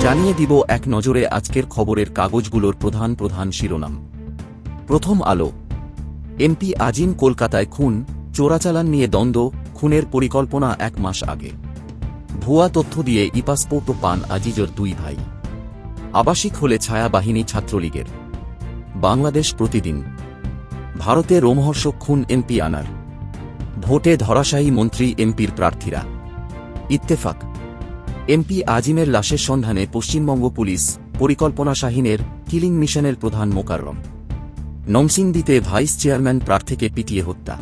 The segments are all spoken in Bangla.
জানিয়ে দিব এক নজরে আজকের খবরের কাগজগুলোর প্রধান প্রধান শিরোনাম। প্রথম আলো। এমপি আজিম কলকাতায় খুন, চোরাচালান নিয়ে দ্বন্দ্ব, খুনের পরিকল্পনা 1 মাস আগে। ভুয়া তথ্য দিয়ে ই-পাসপোর্টও পান আজিজের 2 ভাই। আবাসিক হলে ছায়া বাহিনী ছাত্রলীগের। বাংলাদেশ প্রতিদিন। ভারতে রোমহর্ষক খুন এমপি আনার। ভোটে ধরাশায়ী মন্ত্রী এমপির প্রার্থীরা। ইত্তেফাক। এমপি আজিমের লাশের সন্ধানে পশ্চিমবঙ্গ পুলিশ, পরিকল্পনা শাহীনের কিলিং মিশনের প্রধান মোকাররম। নমসিংদীতে ভাইস চেয়ারম্যান প্রার্থীকে পিটিয়ে হত্যা।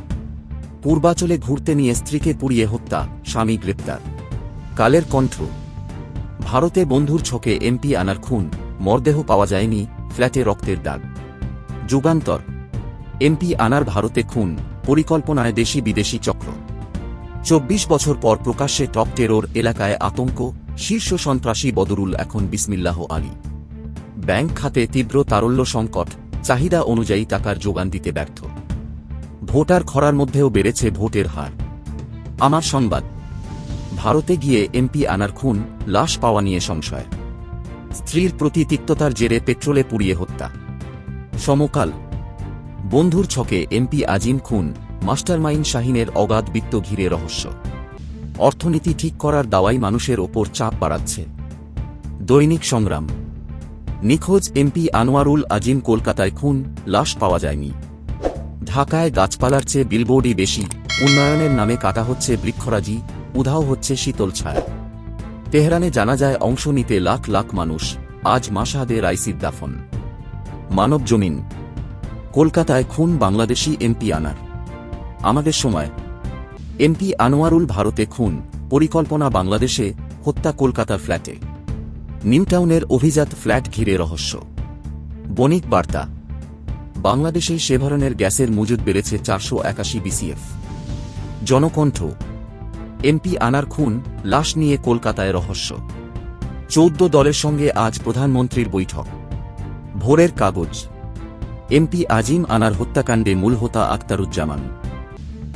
পূর্বাচলে ঘুরতে নিয়ে স্ত্রীকে পুড়িয়ে হত্যা, স্বামী গ্রেপ্তার। কালের কণ্ঠ। ভারতে বন্ধুর ছকে এমপি আনার খুন, মরদেহ পাওয়া যায়নি, ফ্ল্যাটে রক্তের দাগ। যুগান্তর। এমপি আনার ভারতে খুন, পরিকল্পনায় দেশি বিদেশি চক্র। 24 বছর পর প্রকাশ্যে টপ টেরর এলাকায় আতঙ্ক, শীর্ষ সন্ত্রাসী বদরুল এখন বিসমিল্লাহ আলী। ব্যাংক খাতে তীব্র তারল্য সংকট, চাহিদা অনুযায়ী টাকার যোগান দিতে ব্যর্থ। ভোটার খরার মধ্যেও বেড়েছে ভোটের হার। আমার সংবাদ। ভারতে গিয়ে এমপি আনার খুন, লাশ পাওয়া নিয়ে সংশয়। স্ত্রীর প্রতি তিক্ততার জেরে পেট্রোলে পুড়িয়ে হত্যা। সমকাল। বন্ধুর ছকে এমপি আজিম খুন, মাস্টারমাইন্ড শাহীনের অগাধ বিত্ত ঘিরে রহস্য। অর্থনীতি ঠিক করার দাওয়াই মানুষের ওপর চাপ বাড়াচ্ছে। দৈনিক সংগ্রাম। নিখোঁজ এমপি আনোয়ারুল আজিম কলকাতায় খুন, লাশ পাওয়া যায়নি। ঢাকায় গাছপালার চেয়ে বিলবোর্ডই বেশি, উন্নয়নের নামে কাটা হচ্ছে বৃক্ষরাজি, উধাও হচ্ছে শীতল ছায়া। তেহরানে জানাজায় অংশ নিতে লাখ লাখ মানুষ, আজ মাশহাদে রাইসির দাফন। মানব জমিন। কলকাতায় খুন বাংলাদেশি এমপি আনার। আমাদের সময়। এমপি আনোয়ারুল ভারতে খুন, পরিকল্পনা বাংলাদেশে, হত্যা কলকাতার ফ্ল্যাটে। নিউটাউনের অভিজাত ফ্ল্যাট ঘিরে রহস্য। বণিক বার্তা। বাংলাদেশে সেভরনের গ্যাসের মজুদ বেড়েছে 481 বিসিএফ। জনকণ্ঠ। এমপি আনার খুন, লাশ নিয়ে কলকাতায় রহস্য। 14 দলের সঙ্গে আজ প্রধানমন্ত্রীর বৈঠক। ভোরের কাগজ। এমপি আজিম আনার হত্যাকাণ্ডে মূল হোতা আখতারুজ্জামান।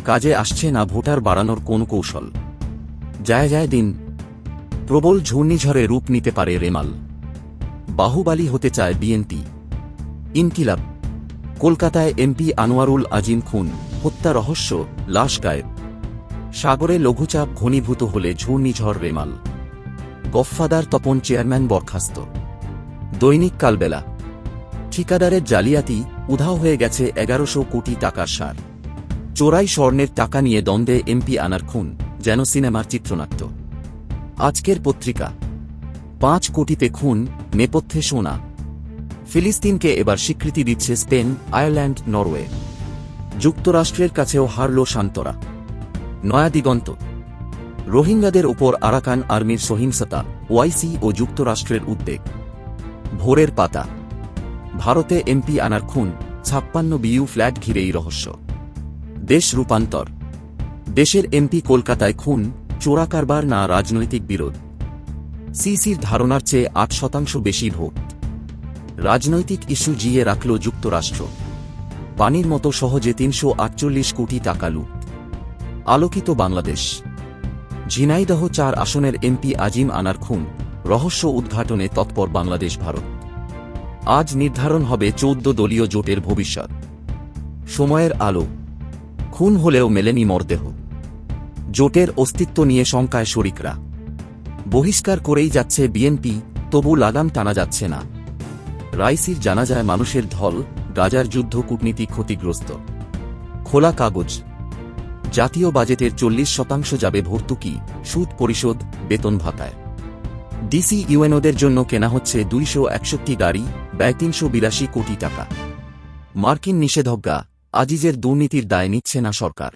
কাজে আসছে না ভোটার বাড়ানোর কোন কৌশল। যায় যায় দিন। প্রবল ঘূর্ণিঝড়ে রূপ নিতে পারে রেমাল। বাহুবালী হতে চায় বিএনপি। ইনকিলাব। কলকাতায় এমপি আনোয়ারুল আজিম খুন, হত্যা রহস্য, লাশ গায়েব। সাগরে লঘুচাপ ঘনীভূত হলে ঘূর্ণিঝড় রেমাল। গফফাদার তপন চেয়ারম্যান বরখাস্ত। দৈনিক কালবেলা। ঠিকাদারের জালিয়াতি, উধাও হয়ে গেছে 1100 কোটি টাকার সার। চোরাই স্বর্ণের টাকা নিয়ে দ্বন্দ্বে এমপি আনার খুন, যেন সিনেমার চিত্রনাট্য। আজকের পত্রিকা। 5 কোটিতে খুন, নেপথ্যে সোনা। ফিলিস্তিনকে এবার স্বীকৃতি দিচ্ছে স্পেন, আয়ারল্যান্ড, নরওয়ে। যুক্তরাষ্ট্রের কাছেও হারল শান্তরা। নয়া দিগন্ত। রোহিঙ্গাদের ওপর আরাকান আর্মির সহিংসতা, ওআইসি ও যুক্তরাষ্ট্রের উদ্বেগ। ভোরের পাতা। ভারতে এমপি আনার খুন, 56 বিইউ ফ্ল্যাট ঘিরেই রহস্য। দেশ রূপান্তর। দেশের এমপি কলকাতায় খুন, চোরাকারবার না রাজনৈতিক বিরোধ। সিসির ধারণার চেয়ে 8% বেশি ভোট। রাজনৈতিক ইস্যু জিয়ে রাখল যুক্তরাষ্ট্র। পানির মতো সহজে 348 কোটি টাকা লুট। আলোকিত বাংলাদেশ। ঝিনাইদহ 4 আসনের এমপি আজিম আনার খুন, রহস্য উদ্ঘাটনে তৎপর বাংলাদেশ ভারত। আজ নির্ধারণ হবে 14 দলীয় জোটের ভবিষ্যৎ। সময়ের আলো। খুন হলেও মেলেনি মরদেহ। জোটের অস্তিত্ব নিয়ে শঙ্কায় শরিকরা। বহিষ্কার করেই যাচ্ছে বিএনপি, তবু লাগাম টানা যাচ্ছে না। রাইসির জানাজায় মানুষের ঢল, গাজার যুদ্ধ কূটনীতি ক্ষতিগ্রস্ত। খোলা কাগজ। জাতীয় বাজেটের 40% যাবে ভর্তুকি, সুদ পরিশোধ, বেতন ভাতায়। ডিসি ইউএনওদের জন্য কেনা হচ্ছে 261 গাড়ি, ব্যয় 382 কোটি টাকা। মার্কিন নিষেধাজ্ঞা, আজিজের দুর্নীতির দায় নিচ্ছে না সরকার।